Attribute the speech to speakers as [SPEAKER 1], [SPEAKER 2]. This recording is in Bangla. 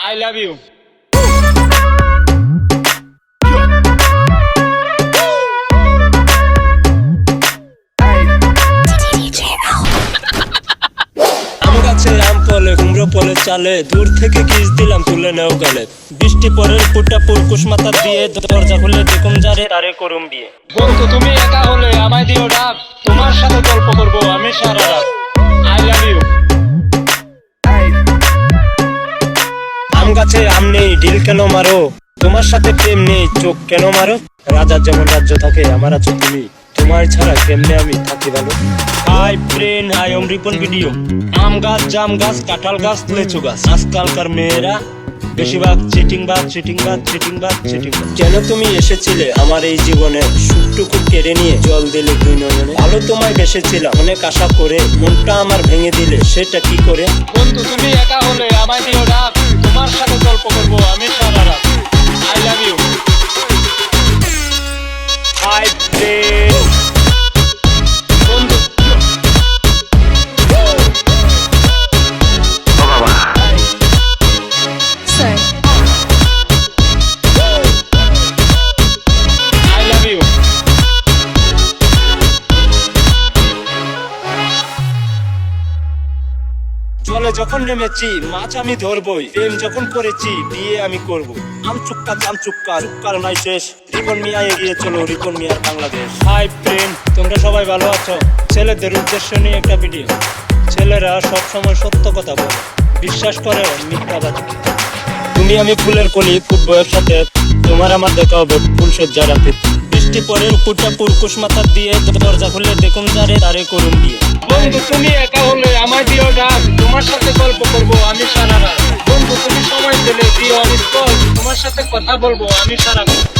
[SPEAKER 1] I love you.
[SPEAKER 2] আম গাছে আম ফলে কুমড়ো ফলে চালে, দূর থেকে কিস দিলাম তুলে নেও গালে। বৃষ্টি পরের ফুটা পুরকুশ মাথা দিয়ে, দরজা খুলে দেখুম যারে তারে করুম বিয়ে।
[SPEAKER 1] বন্ধু তুমি একা হলে আমায় দিও ডাক, তোমার সাথে গল্প করবো আমি সারা রাত। I love you.
[SPEAKER 2] আম গাছে আম নেই ঢিল কেন মারো, তোমার সাথে প্রেম নেই চোখ কেন মারো। রাজার যেমন রাজ্য থাকে আমার আছো তুমি, তোমার ছাড়া কেমনে আমি থাকি ভালো। হাই ফ্রেন্ড, হাই ওম রিপন ভিডিও। আম গাছ, জাম গাছ, কাঁঠাল গাছ, লিচু গাছ। আজকালকার মেয়েরা বেশিরভাগ চিটিং বাজ। কেন তুমি এসেছিলে আমার এই জীবনে, সুখটুকু কেড়ে নিয়ে জল দিলে দুই নয়নে। ভালো তোমায় বেসেছিলাম অনেক আশা করে, মনটা আমার ভেঙে দিলে সেটা কি করে।
[SPEAKER 1] বন্ধু তুমি একা হলে আমায় দিও ডাক, তোমার সাথে গল্প করবো আমি সারা রাত। I love you.
[SPEAKER 2] Hi friend,
[SPEAKER 1] বন্ধু আই লাভ ইউ।
[SPEAKER 2] জলে যখন নেমেছি মাছ আমি ধরবই, প্রেম যখন করেছি বিয়ে আমি করব। আম চুক্কা জাম চুক্কা, চুক্কার নাই শেষ। রিপন মিয়া এগিয়ে চলো, রিপন মিয়ার বাংলাদেশ। হাই ফ্রেন্ড, তোমরা সবাই ভালো আছো? ছেলেদের উদ্দেশ্য নিয়ে একটা ভিডিও। ছেলেরা সবসময় সত্য কথা বলে, বিশ্বাস করে মিথ্যাবাদী। তুমি আমি ফুলের কলি, ফুটবো একসাথে, তোমার আমার দেখা হবে ফুল সজ্জা রাতে। বৃষ্টি পরে ফুটা পুরকুশ মাথা দিয়ে, দরজা খুলে দেখুন যারে তারে করুন বিয়ে।
[SPEAKER 1] বন্ধু তুমি একা হলে আমায় দিও ডাক, তোমার সাথে গল্প করবো আমি সারা রাত। বন্ধু তুমি সময় পেলে দিও আমি কল, তোমার সাথে কথা বলবো আমি সারা রাত।